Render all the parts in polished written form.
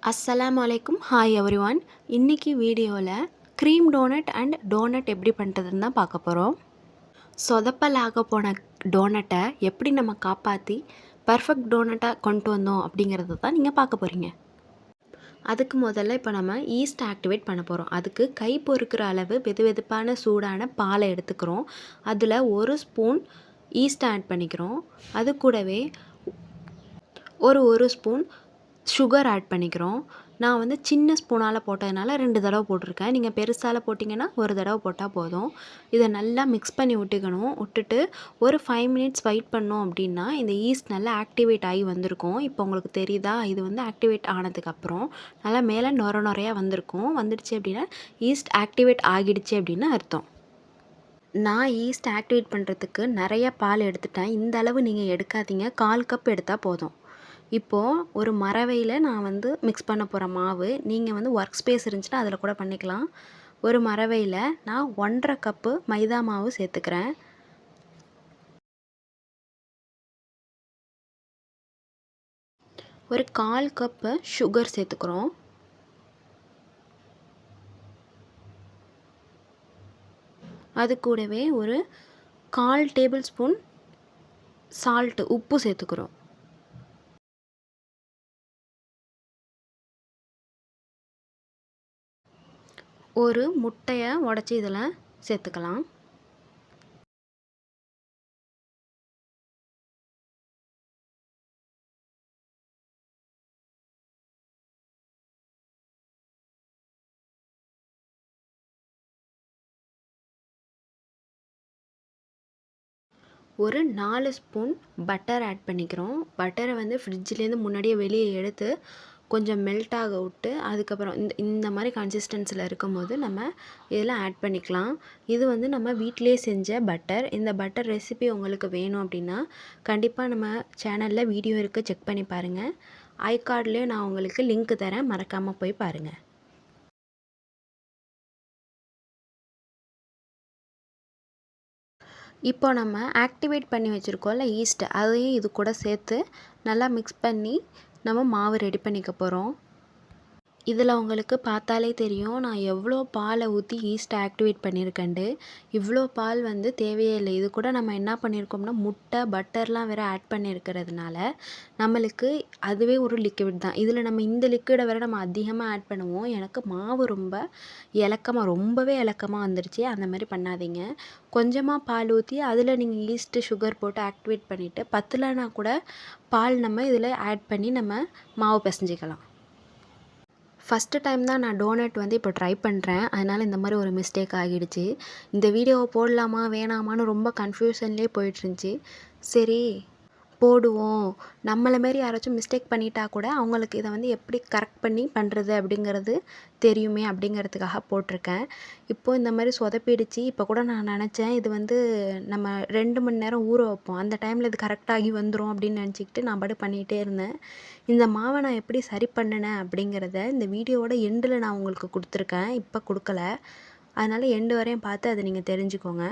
அஸ்ஸலாமு அலைக்கும். Hi everyone. இன்றைக்கி வீடியோவில் க்ரீம் டோனட் அண்ட் டோனட் எப்படி பண்ணுறதுன்னு தான் பார்க்க போகிறோம். சொதப்பலாக போன டோனட்டை எப்படி நம்ம காப்பாற்றி பர்ஃபெக்ட் டோனட்டாக கொண்டு வந்தோம் அப்படிங்கிறது தான் நீங்கள் பார்க்க போகிறீங்க. அதுக்கு முதல்ல இப்போ நம்ம ஈஸ்ட் ஆக்டிவேட் பண்ண போகிறோம். அதுக்கு கை பொறுக்கிற அளவு வெதுவெதுப்பான சூடான பாலை எடுத்துக்கிறோம். அதில் 1 ஸ்பூன் ஈஸ்ட் ஆட் பண்ணிக்கிறோம். அது கூடவே ஒரு ஸ்பூன் சுகர் ஆட் பண்ணிக்கிறோம். நான் வந்து சின்ன ஸ்பூனால் போட்டதுனால 2 தடவை போட்டிருக்கேன். நீங்கள் பெருசால் போட்டிங்கன்னா 1 தடவை போட்டால் போதும். இதை நல்லா மிக்ஸ் பண்ணி விட்டுட்டு ஒரு 5 மினிட்ஸ் வெயிட் பண்ணோம் அப்படின்னா இந்த ஈஸ்ட் நல்லா ஆக்டிவேட் ஆகி வந்திருக்கும். இப்போ உங்களுக்கு தெரியுதா? இது வந்து ஆக்டிவேட் ஆனதுக்கப்புறம் நல்லா மேலே நுரையா வந்திருக்கும். வந்துடுச்சு அப்படின்னா ஈஸ்ட் ஆக்டிவேட் ஆகிடுச்சு அப்படின்னு அர்த்தம். நான் ஈஸ்ட் ஆக்டிவேட் பண்ணுறதுக்கு நிறைய பால் எடுத்துட்டேன். இந்த அளவு நீங்கள் எடுக்காதீங்க. 1/4 கப் எடுத்தால் போதும். இப்போது ஒரு மரவையில் நான் வந்து மிக்ஸ் பண்ண போகிற மாவு, நீங்கள் வந்து ஒர்க் ஸ்பேஸ் இருந்துச்சுன்னா அதில் கூட பண்ணிக்கலாம். ஒரு மரவையில் நான் 1/2 கப்பு மைதா மாவு சேர்த்துக்கிறேன். ஒரு 1/4 கப்பு சுகர் சேர்த்துக்கிறோம். அது கூடவே ஒரு 1/4 டேபிள் ஸ்பூன் உப்பு சேர்த்துக்கிறோம். ஒரு முட்டையை உடச்சி இதில் சேர்த்துக்கலாம். ஒரு 4 ஸ்பூன் பட்டர் ஆட் பண்ணிக்கிறோம். பட்டரை வந்து ஃப்ரிட்ஜிலேருந்து முன்னாடியே வெளியே எடுத்து கொஞ்சம் மெல்ட் ஆக விட்டு அதுக்கப்புறம் இந்த மாதிரி கன்சிஸ்டன்சியில் இருக்கும்போது நம்ம இதில் ஆட் பண்ணிக்கலாம். இது வந்து நம்ம வீட்டிலே செஞ்ச பட்டர். இந்த பட்டர் ரெசிபி உங்களுக்கு வேணும் அப்படின்னா கண்டிப்பாக நம்ம சேனலில் வீடியோ இருக்குது, செக் பண்ணி பாருங்கள். ஐகார்ட்லேயே நான் உங்களுக்கு லிங்க் தரேன், மறக்காமல் போய் பாருங்கள். இப்போ நம்ம ஆக்டிவேட் பண்ணி வச்சுருக்கோம்ல ஈஸ்ட், அதையும் இது கூட சேர்த்து நல்லா மிக்ஸ் பண்ணி நம்ம மாவு ரெடி பண்ணிக்க போகிறோம். இதில் உங்களுக்கு பார்த்தாலே தெரியும் நான் எவ்வளோ பாலை ஊற்றி ஈஸ்ட் ஆக்டிவேட் பண்ணியிருக்கேன்ட்டு. இவ்வளோ பால் வந்து தேவையே இல்லை. இது கூட நம்ம என்ன பண்ணியிருக்கோம்னா முட்டை, பட்டர்லாம் வேறு ஆட் பண்ணியிருக்கிறதுனால நம்மளுக்கு அதுவே ஒரு லிக்விட் தான். இதில் நம்ம இந்த லிக்விடை வேறு நம்ம அதிகமாக ஆட் பண்ணுவோம். எனக்கு மாவு ரொம்பவே இலக்கமாக வந்துருச்சு. அந்த மாதிரி பண்ணாதீங்க. கொஞ்சமாக பால் ஊற்றி அதில் நீங்கள் ஈஸ்ட்டு சுகர் போட்டு ஆக்டிவேட் பண்ணிவிட்டு பத்தலைனா கூட பால் நம்ம இதில் ஆட் பண்ணி நம்ம மாவு பிசைஞ்சிக்கலாம். ஃபஸ்ட்டு டைம் தான் நான் டோனட் வந்து இப்போ ட்ரை பண்ணுறேன். அதனால் இந்த மாதிரி ஒரு மிஸ்டேக் ஆகிடுச்சு. இந்த வீடியோவை போடலாமா வேணாமான்னு ரொம்ப கன்ஃப்யூஷன்லேயே போயிட்டுருந்துச்சி. சரி போடுவோம். நம்மளை மாரி யாராச்சும் மிஸ்டேக் பண்ணிட்டா கூட அவங்களுக்கு இதை வந்து எப்படி கரெக்ட் பண்ணி பண்ணுறது அப்படிங்கிறது தெரியுமே அப்படிங்கிறதுக்காக போட்டிருக்கேன். இப்போது இந்த மாதிரி சொதப்பிடுச்சு. இப்போ கூட நான் நினச்சேன் இது வந்து நம்ம 2 மணி நேரம் ஊற வைப்போம், அந்த டைமில் இது கரெக்டாகி வந்துடும் அப்படின்னு நினச்சிக்கிட்டு நான் பாட்டு பண்ணிகிட்டே இருந்தேன். இந்த மாவை நான் எப்படி சரி பண்ணினேன் அப்படிங்கிறத இந்த வீடியோவோட எண்டில் நான் உங்களுக்கு கொடுத்துருக்கேன். இப்போ கொடுக்கல. அதனால் எண்டு வரையும் பார்த்து அதை நீங்கள் தெரிஞ்சுக்கோங்க.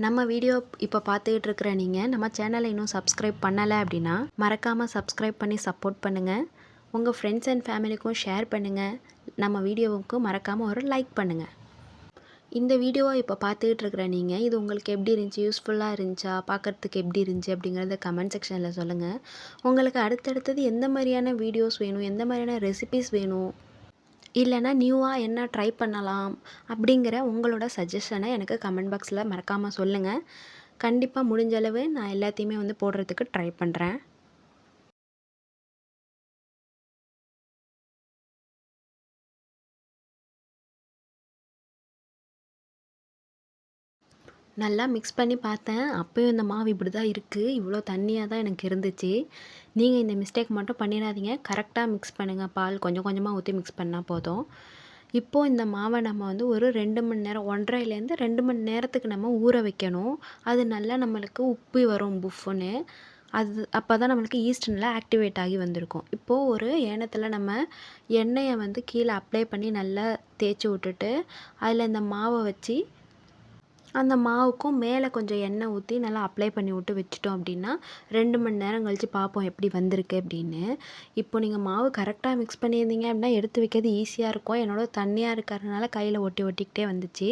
நம்ம வீடியோ இப்போ பார்த்துக்கிட்டு இருக்கிற நீங்கள் நம்ம சேனலை இன்னும் சப்ஸ்கிரைப் பண்ணலை அப்படின்னா மறக்காமல் சப்ஸ்கிரைப் பண்ணி சப்போர்ட் பண்ணுங்கள். உங்கள் ஃப்ரெண்ட்ஸ் அண்ட் ஃபேமிலிக்கும் ஷேர் பண்ணுங்கள். நம்ம வீடியோவுக்கு மறக்காமல் ஒரு லைக் பண்ணுங்கள். இந்த வீடியோவை இப்போ பார்த்துக்கிட்டு இருக்கிற நீங்கள் இது உங்களுக்கு எப்படி இருந்துச்சு, யூஸ்ஃபுல்லாக இருந்துச்சா, பார்க்குறதுக்கு எப்படி இருந்துச்சு அப்படிங்கிறத கமெண்ட் செக்ஷனில் சொல்லுங்கள். உங்களுக்கு அடுத்தடுத்தது எந்த மாதிரியான வீடியோஸ் வேணும், எந்த மாதிரியான ரெசிபீஸ் வேணும், இல்லைனா நியூவாக என்ன ட்ரை பண்ணலாம் அப்படிங்கிற உங்களோட சஜஷனை எனக்கு கமெண்ட் பாக்ஸில் மறக்காமல் சொல்லுங்கள். கண்டிப்பாக முடிஞ்சளவு நான் எல்லாத்தையுமே வந்து போடுறதுக்கு ட்ரை பண்ணுறேன். நல்லா மிக்ஸ் பண்ணி பார்த்தேன். அப்போயும் இந்த மாவு இப்படி தான் இருக்குது. இவ்வளோ தண்ணியாக தான் எனக்கு இருந்துச்சு. நீங்கள் இந்த மிஸ்டேக் மட்டும் பண்ணிடாதீங்க. கரெக்டாக மிக்ஸ் பண்ணுங்கள். பால் கொஞ்சம் கொஞ்சமாக ஊற்றி மிக்ஸ் பண்ணால் போதும். இப்போது இந்த மாவை நம்ம வந்து ஒரு 2 மணி நேரம் 1.5லேருந்து 2 மணி நேரத்துக்கு நம்ம ஊற வைக்கணும். அது நல்லா நம்மளுக்கு உப்பி வரும் புஃப்ஃபுன்னு. அப்போ தான் நம்மளுக்கு ஈஸ்ட் நல்லா ஆக்டிவேட் ஆகி வந்திருக்கும். இப்போது ஒரு ஏனத்தில் நம்ம எண்ணெயை வந்து கீழே அப்ளை பண்ணி நல்லா தேய்ச்சி விட்டுட்டு அதில் இந்த மாவை வச்சு அந்த மாவுக்கும் மேலே கொஞ்சம் எண்ணெய் ஊற்றி நல்லா அப்ளை பண்ணி விட்டு வச்சுட்டோம் அப்படின்னா 2 மணி நேரம் கழித்து பார்ப்போம் எப்படி வந்திருக்கு அப்படின்னு. இப்போ நீங்கள் மாவு கரெக்டாக மிக்ஸ் பண்ணியிருந்தீங்க அப்படின்னா எடுத்து வைக்கிறது ஈஸியாக இருக்கும். என்னோட தண்ணியாக இருக்கிறதுனால கையில் ஒட்டி ஒட்டிக்கிட்டே வந்துச்சு.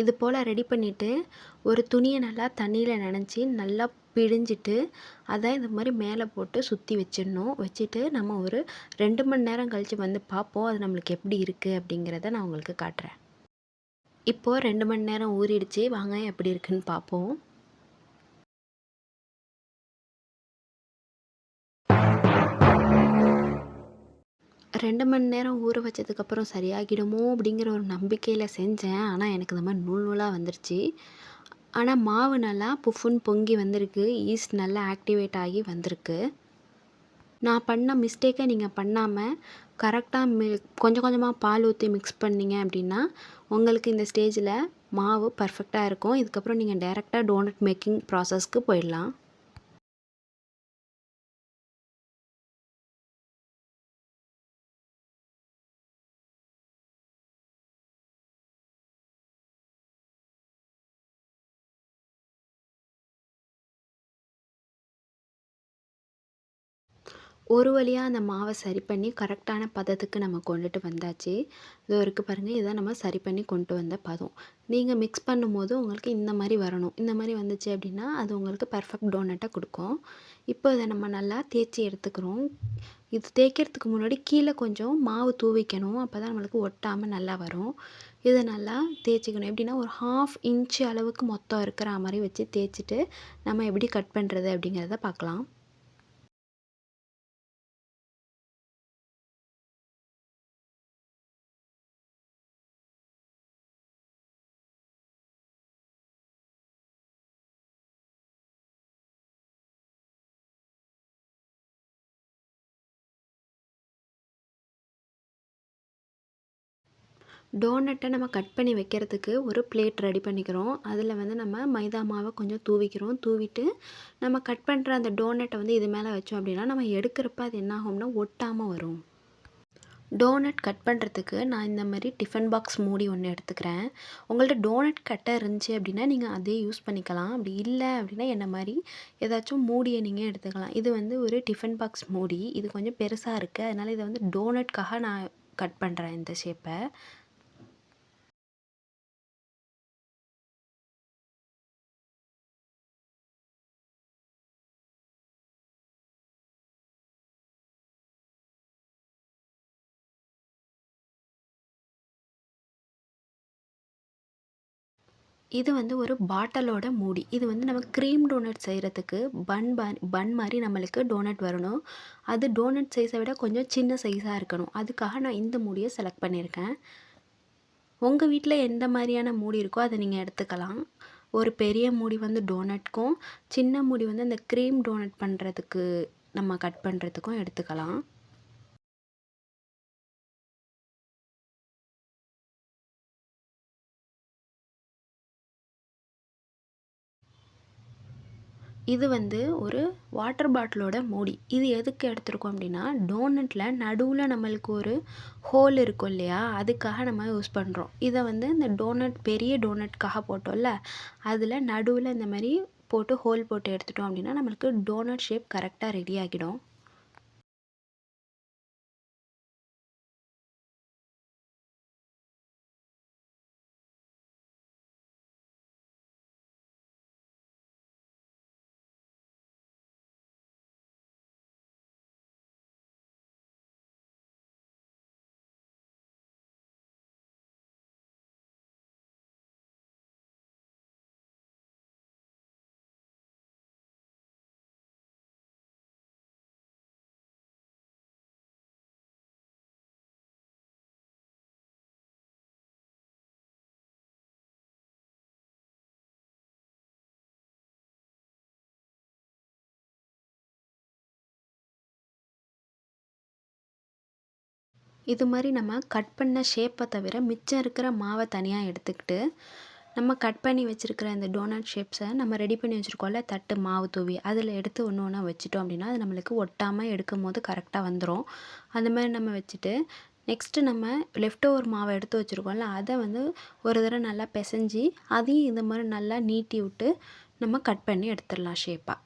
இது போல் ரெடி பண்ணிவிட்டு ஒரு துணியை நல்லா தண்ணியில் நனைச்சி நல்லா பிழிஞ்சிட்டு அதை இந்த மாதிரி மேலே போட்டு சுற்றி வச்சிடணும். வச்சுட்டு நம்ம ஒரு 2 மணி நேரம் கழித்து வந்து பார்ப்போம் அது நம்மளுக்கு எப்படி இருக்குது அப்படிங்கிறத நான் உங்களுக்கு காட்டுறேன். இப்போது 2 மணி நேரம் ஊறிடுச்சு. வாங்க எப்படி இருக்குன்னு பார்ப்போம். 2 மணி நேரம் ஊற வச்சதுக்கப்புறம் சரியாகிடுமோ அப்படிங்கிற ஒரு நம்பிக்கையில் செஞ்சேன். ஆனால் எனக்கு இந்த மாதிரி நூல் நூலாக வந்துருச்சு. ஆனால் மாவு நல்லா புஃப்ஃபுன்னு பொங்கி வந்திருக்கு. ஈஸ்ட் நல்லா ஆக்டிவேட் ஆகி வந்திருக்கு. நான் பண்ண மிஸ்டேக்கை நீங்கள் பண்ணாமல் கரெக்டாக கொஞ்சம் கொஞ்சமாக பால் ஊற்றி மிக்ஸ் பண்ணிங்க அப்படின்னா உங்களுக்கு இந்த ஸ்டேஜில் மாவு பர்ஃபெக்டாக இருக்கும். இதுக்கப்புறம் நீங்கள் டைரெக்டாக டோனட் மேக்கிங் ப்ராசஸ்க்கு போயிடலாம். ஒரு வழியாக அந்த மாவை சரி பண்ணி கரெக்டான பதத்துக்கு நம்ம கொண்டுட்டு வந்தாச்சு. இதோ இருக்குது பாருங்கள், இதை நம்ம சரி பண்ணி கொண்டு வந்த பதம். நீங்கள் மிக்ஸ் பண்ணும்போது உங்களுக்கு இந்த மாதிரி வரணும். இந்த மாதிரி வந்துச்சு அப்படின்னா அது உங்களுக்கு பர்ஃபெக்ட் டோனட்டை கொடுக்கும். இப்போ இதை நம்ம நல்லா தேய்ச்சி எடுத்துக்கிறோம். இது தேய்க்கிறதுக்கு முன்னாடி கீழே கொஞ்சம் மாவு தூவிக்கணும். அப்போ தான் நம்மளுக்கு ஒட்டாமல் நல்லா வரும். இதை நல்லா தேய்ச்சிக்கணும். எப்படின்னா ஒரு 1/2 இன்ச்சு அளவுக்கு மொத்தம் இருக்கிற மாதிரி வச்சு தேய்ச்சிட்டு நம்ம எப்படி கட் பண்ணுறது அப்படிங்கிறத பார்க்கலாம். டோனட்டை நம்ம கட் பண்ணி வைக்கிறதுக்கு ஒரு பிளேட் ரெடி பண்ணிக்கிறோம். அதில் வந்து நம்ம மைதா மாவை கொஞ்சம் தூவிக்கிறோம். தூவிட்டு நம்ம கட் பண்ணுற அந்த டோனட்டை வந்து இது மேலே வச்சோம் அப்படின்னா நம்ம எடுக்கிறப்ப அது என்ன ஆகும்னா ஒட்டாமல் வரும். டோனட் கட் பண்ணுறதுக்கு நான் இந்த மாதிரி டிஃபன் பாக்ஸ் மூடி ஒன்று எடுத்துக்கிறேன். உங்கள்ட்ட டோனட் கட்டர் இருந்துச்சு அப்படின்னா நீங்கள் அதே யூஸ் பண்ணிக்கலாம். அப்படி இல்லை அப்படின்னா என்ன மாதிரி ஏதாச்சும் மூடியை நீங்கள் எடுத்துக்கலாம். இது வந்து ஒரு டிஃபன் பாக்ஸ் மூடி. இது கொஞ்சம் பெருசாக இருக்குது. அதனால் இதை வந்து டோனட்காக நான் கட் பண்ணுறேன் இந்த ஷேப்பை. இது வந்து ஒரு பாட்டிலோட மூடி. இது வந்து நம்ம க்ரீம் டோனட் செய்கிறதுக்கு பன் மாதிரி நம்மளுக்கு டோனட் வரணும். அது டோனட் சைஸை விட கொஞ்சம் சின்ன சைஸாக இருக்கணும். அதுக்காக நான் இந்த மூடியை செலக்ட் பண்ணியிருக்கேன். உங்கள் வீட்டில் எந்த மாதிரியான மூடி இருக்கோ அதை நீங்கள் எடுத்துக்கலாம். ஒரு பெரிய மூடி வந்து டோனட்க்கும், சின்ன மூடி வந்து அந்த க்ரீம் டோனட் பண்ணுறதுக்கு நம்ம கட் பண்ணுறதுக்கும் எடுத்துக்கலாம். இது வந்து ஒரு வாட்டர் பாட்டிலோட மூடி. இது எதுக்கு எடுத்திருக்கோம் அப்படின்னா டோனட்டில் நடுவில் நம்மளுக்கு ஒரு ஹோல் இருக்கும் இல்லையா, அதுக்காக நம்ம யூஸ் பண்ணுறோம். இதை வந்து இந்த டோனட் பெரிய டோனட்காக போட்டோம்ல, அதில் நடுவில் இந்த மாதிரி போட்டு ஹோல் போட்டு எடுத்துட்டோம் அப்படின்னா நம்மளுக்கு டோனட் ஷேப் கரெக்டாக ரெடி ஆகிடும். இது மாதிரி நம்ம கட் பண்ண ஷேப்பை தவிர மிச்சம் இருக்கிற மாவை தனியாக எடுத்துக்கிட்டு நம்ம கட் பண்ணி வச்சுருக்கிற இந்த டோனட் ஷேப்ஸை நம்ம ரெடி பண்ணி வச்சுருக்கோம்ல தட்டு மாவு தூவி அதில் எடுத்து ஒன்று ஒன்றா வச்சுட்டோம் அப்படின்னா அது நம்மளுக்கு ஒட்டாமல் எடுக்கும் போது கரெக்டாக வந்துடும். அந்த மாதிரி நம்ம வச்சுட்டு நெக்ஸ்ட்டு நம்ம லெஃப்ட் ஓவர் மாவை எடுத்து வச்சுருக்கோம்ல அதை வந்து ஒரு தடவை நல்லா பிசைஞ்சி அதையும் இந்த மாதிரி நல்லா நீட்டி விட்டு நம்ம கட் பண்ணி எடுத்துடலாம் ஷேப்பாக.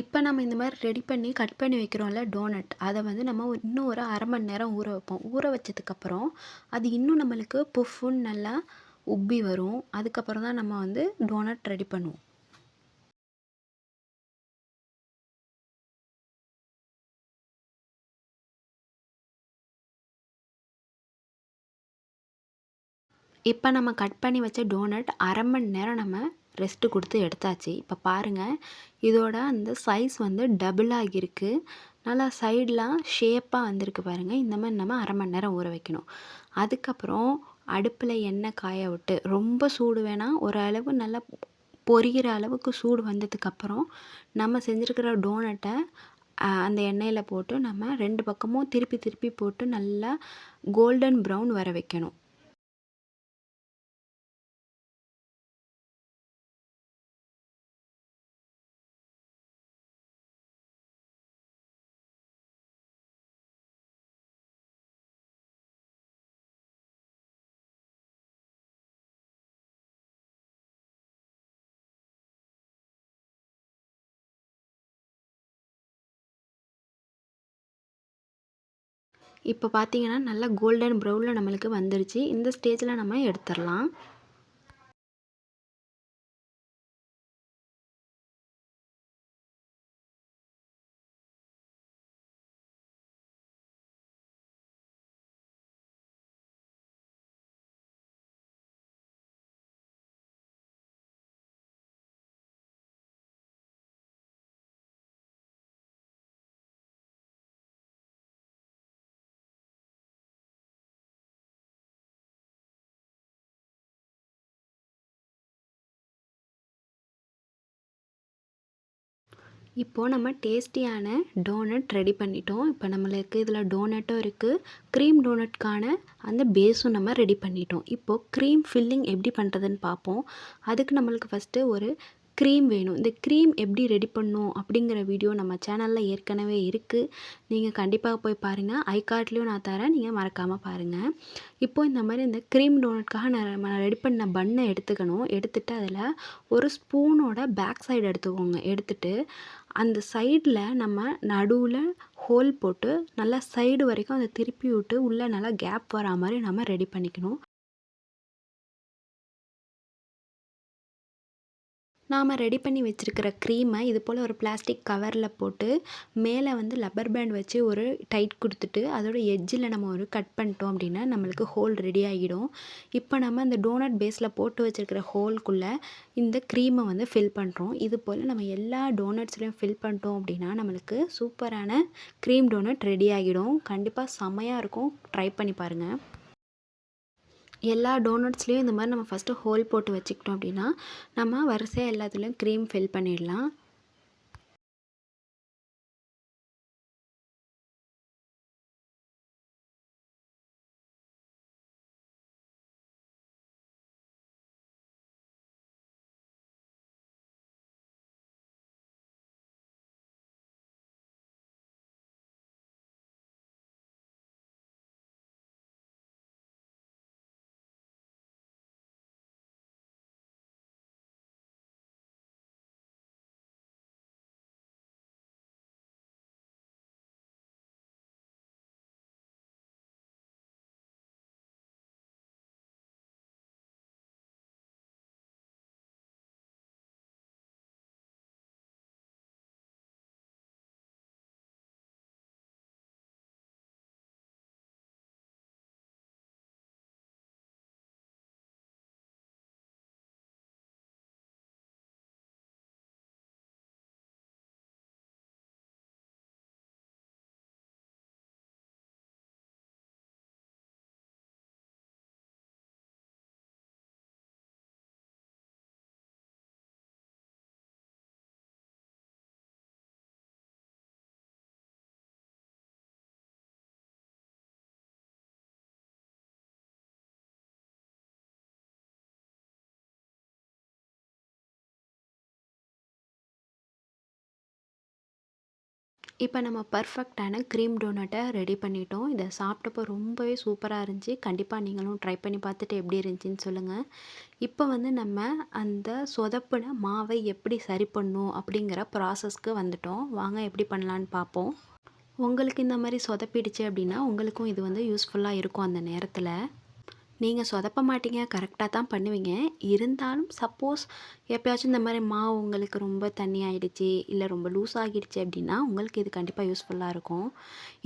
இப்போ நம்ம இந்த மாதிரி ரெடி பண்ணி கட் பண்ணி வைக்கிறோம்ல டோனட் அதை வந்து நம்ம இன்னும் ஒரு அரை மணி நேரம் ஊற வைப்போம். ஊற வச்சதுக்கப்புறம் அது இன்னும் நம்மளுக்கு புஃப்புன்னு நல்லா உப்பி வரும். அதுக்கப்புறம் தான் நம்ம வந்து டோனட் ரெடி பண்ணுவோம். இப்போ நம்ம கட் பண்ணி வச்ச டோனட் அரை மணி நேரம் நம்ம ரெஸ்ட்டு கொடுத்து எடுத்தாச்சு. இப்போ பாருங்கள் இதோட அந்த சைஸ் வந்து டபுள் ஆகியிருக்கு. நல்லா சைடெலாம் ஷேப்பாக வந்திருக்கு பாருங்கள். இந்த மாதிரி நம்ம அரை மணி நேரம் ஊற வைக்கணும். அதுக்கப்புறம் அடுப்பில் எண்ணெய் காய விட்டு ரொம்ப சூடு வேணாம், ஓரளவு நல்லா பொரிகிற அளவுக்கு சூடு வந்ததுக்கப்புறம் நம்ம செஞ்சுருக்கிற டோனட்டை அந்த எண்ணெயில் போட்டு நம்ம 2 பக்கமும் திருப்பி திருப்பி போட்டு நல்லா கோல்டன் ப்ரௌன் வர வைக்கணும். இப்போ பார்த்தீங்கன்னா நல்லா கோல்டன் ப்ரௌனில் நம்மளுக்கு வந்துருச்சு. இந்த ஸ்டேஜில் நம்ம எடுத்துடலாம். இப்போது நம்ம டேஸ்டியான டோனட் ரெடி பண்ணிட்டோம். இப்போ நம்மளுக்கு இதில் டோனட்டும் இருக்குது, க்ரீம் டோனட்கான அந்த பேஸும் நம்ம ரெடி பண்ணிட்டோம். இப்போது க்ரீம் ஃபில்லிங் எப்படி பண்ணுறதுன்னு பார்ப்போம். அதுக்கு நம்மளுக்கு ஃபஸ்ட்டு ஒரு க்ரீம் வேணும். இந்த க்ரீம் எப்படி ரெடி பண்ணணும் அப்படிங்கிற வீடியோ நம்ம சேனலில் ஏற்கனவே இருக்குது. நீங்கள் கண்டிப்பாக போய் பாருங்கள். ஐ கார்ட்லேயும் நான் தரேன், நீங்கள் மறக்காமல் பாருங்கள். இப்போது இந்த மாதிரி இந்த க்ரீம் டோனட்காக நம்ம ரெடி பண்ண பன்னை எடுத்துக்கணும். எடுத்துகிட்டு அதில் ஒரு ஸ்பூனோட பேக் சைடு எடுத்துக்கோங்க. எடுத்துகிட்டு அந்த சைடில் நம்ம நடுவில் ஹோல் போட்டு நல்லா சைடு வரைக்கும் அதை திருப்பி விட்டு உள்ளே நல்லா கேப் வரா மாதிரி நம்ம ரெடி பண்ணிக்கணும். நாம் ரெடி பண்ணி வச்சுருக்கிற க்ரீமை இது போல் ஒரு பிளாஸ்டிக் கவரில் போட்டு மேலே வந்து லப்பர் பேண்ட் வச்சு ஒரு டைட் கொடுத்துட்டு அதோட எட்ஜில் நம்ம ஒரு கட் பண்ணிட்டோம் அப்படின்னா நம்மளுக்கு ஹோல் ரெடி ஆகிடும். இப்போ நம்ம அந்த டோனட் பேஸில் போட்டு வச்சுருக்கிற ஹோல்குள்ளே இந்த க்ரீமை வந்து ஃபில் பண்ணுறோம். இது போல் நம்ம எல்லா டோனட்ஸ்லையும் ஃபில் பண்ணிட்டோம் அப்படின்னா நம்மளுக்கு சூப்பரான க்ரீம் டோனட் ரெடி ஆகிடும். கண்டிப்பாக செம்மையாக இருக்கும். ட்ரை பண்ணி பாருங்கள். எல்லா டோனட்ஸ்லேயும் இந்த மாதிரி நம்ம ஃபஸ்ட்டு ஹோல் போட்டு வச்சுக்கிட்டோம் அப்படின்னா நம்ம வரிசையாக எல்லாத்துலேயும் க்ரீம் ஃபில் பண்ணிடலாம். இப்போ நம்ம பர்ஃபெக்டான க்ரீம் டோனட்டை ரெடி பண்ணிட்டோம். இதை சாப்பிட்டப்போ ரொம்பவே சூப்பராக இருந்துச்சு. கண்டிப்பாக நீங்களும் ட்ரை பண்ணி பார்த்துட்டு எப்படி இருந்துச்சுன்னு சொல்லுங்கள். இப்போ வந்து நம்ம அந்த சொதப்பின மாவை எப்படி சரி பண்ணணும் அப்படிங்கிற ப்ராசஸ்க்கு வந்துட்டோம். வாங்க எப்படி பண்ணலான்னு பார்ப்போம். உங்களுக்கு இந்த மாதிரி சொதப்பிடுச்சு அப்படின்னா உங்களுக்கும் இது வந்து யூஸ்ஃபுல்லாக இருக்கும். அந்த நேரத்தில் நீங்கள் சொதப்ப மாட்டீங்க, கரெக்டாக தான் பண்ணுவீங்க. இருந்தாலும் சப்போஸ் எப்பயாச்சும் இந்த மாதிரி மாவு உங்களுக்கு ரொம்ப தண்ணி ஆகிடுச்சி இல்லை ரொம்ப லூஸ் ஆகிடுச்சு அப்படின்னா உங்களுக்கு இது கண்டிப்பாக யூஸ்ஃபுல்லாக இருக்கும்.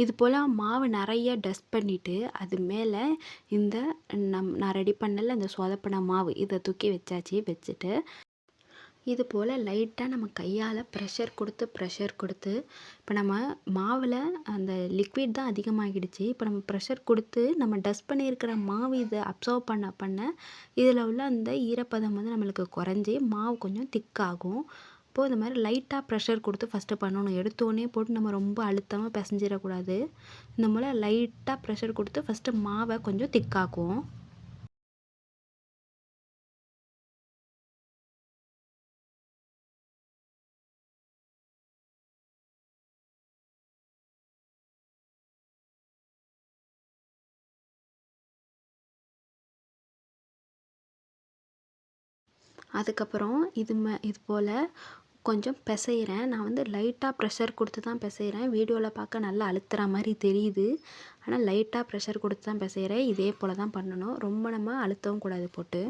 இது போல் மாவு நிறைய டஸ்ட் பண்ணிவிட்டு அது மேலே இந்த நான் ரெடி பண்ணல இந்த சொதப்பின மாவு இதை தூக்கி வச்சுட்டு இது போல் லைட்டாக நம்ம கையால் ப்ரெஷர் கொடுத்து இப்போ நம்ம மாவில் அந்த லிக்விட் தான் அதிகமாகிடுச்சு. இப்போ நம்ம ப்ரெஷர் கொடுத்து நம்ம டஸ்ட் பண்ணியிருக்கிற மாவு இதை அப்சர்வ் பண்ண இதில் உள்ள அந்த ஈரப்பதம் வந்து நம்மளுக்கு குறைஞ்சி மாவு கொஞ்சம் திக்காகும். இப்போது இந்த மாதிரி லைட்டாக ப்ரெஷர் கொடுத்து ஃபஸ்ட்டு பண்ணணும். எடுத்தோடனே போட்டு நம்ம ரொம்ப அழுத்தமாக பிசைஞ்சிடக்கூடாது. இந்த போல் லைட்டாக ப்ரெஷர் கொடுத்து ஃபஸ்ட்டு மாவை கொஞ்சம் திக்காக்குவோம். அதுக்கப்புறம் இது போல் கொஞ்சம் பிசைகிறேன். நான் வந்து லைட்டாக ப்ரெஷர் கொடுத்து தான் பிசைகிறேன். வீடியோவில் பார்க்க நல்லா அழுத்துற மாதிரி தெரியுது. ஆனால் லைட்டாக ப்ரெஷர் கொடுத்து தான் பிசைகிறேன். இதே போல் தான் பண்ணணும். ரொம்ப நம்ம அழுத்தவும் கூடாது போட்டு.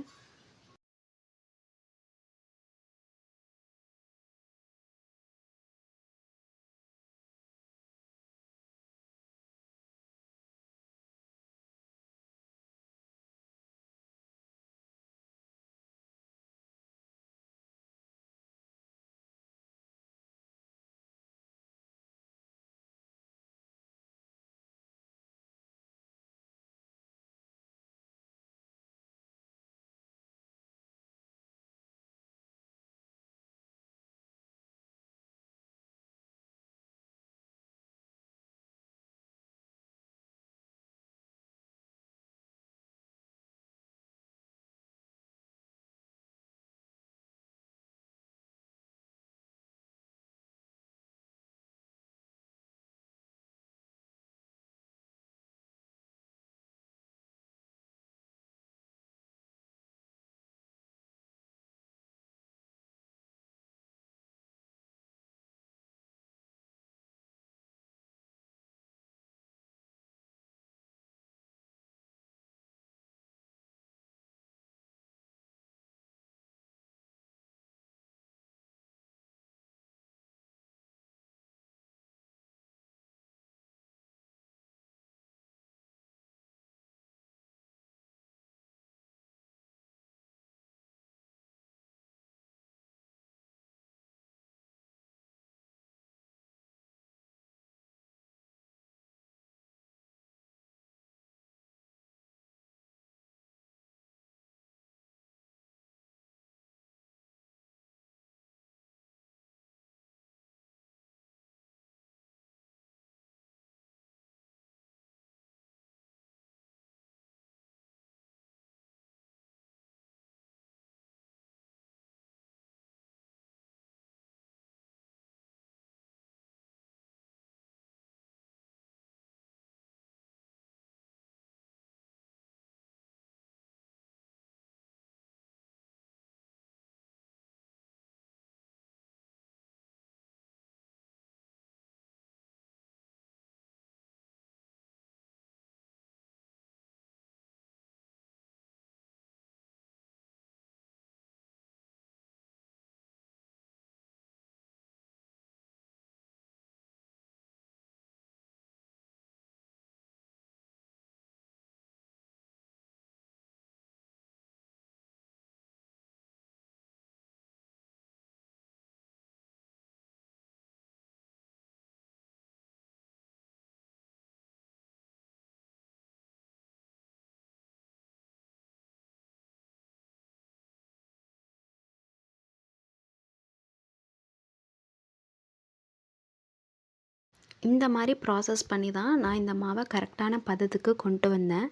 இந்த மாதிரி ப்ராசஸ் பண்ணி தான் நான் இந்த மாவை கரெக்டான பதத்துக்கு கொண்டு வந்தேன்.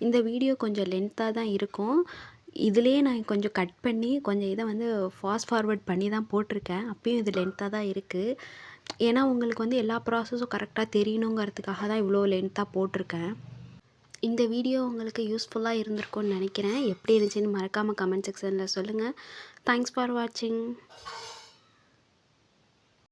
இந்த வீடியோ கொஞ்சம் லென்த்தாக தான் இருக்கும். இதுலேயே நான் கொஞ்சம் கட் பண்ணி கொஞ்சம் இதை வந்து ஃபாஸ்ட் ஃபார்வர்ட் பண்ணி தான் போட்டிருக்கேன். அப்பயும் இது லென்த்தாக தான் இருக்குது. ஏன்னா உங்களுக்கு வந்து எல்லா ப்ராசஸும் கரெக்டாக தெரியணுங்கிறதுக்காக தான் இவ்வளோ லென்த்தாக போட்டிருக்கேன். இந்த வீடியோ உங்களுக்கு யூஸ்ஃபுல்லாக இருந்திருக்கும்னு நினைக்கிறேன். எப்படி இருந்துச்சுன்னு மறக்காமல் கமெண்ட் செக்ஷனில் சொல்லுங்கள். தேங்க்ஸ் ஃபார் வாட்சிங்.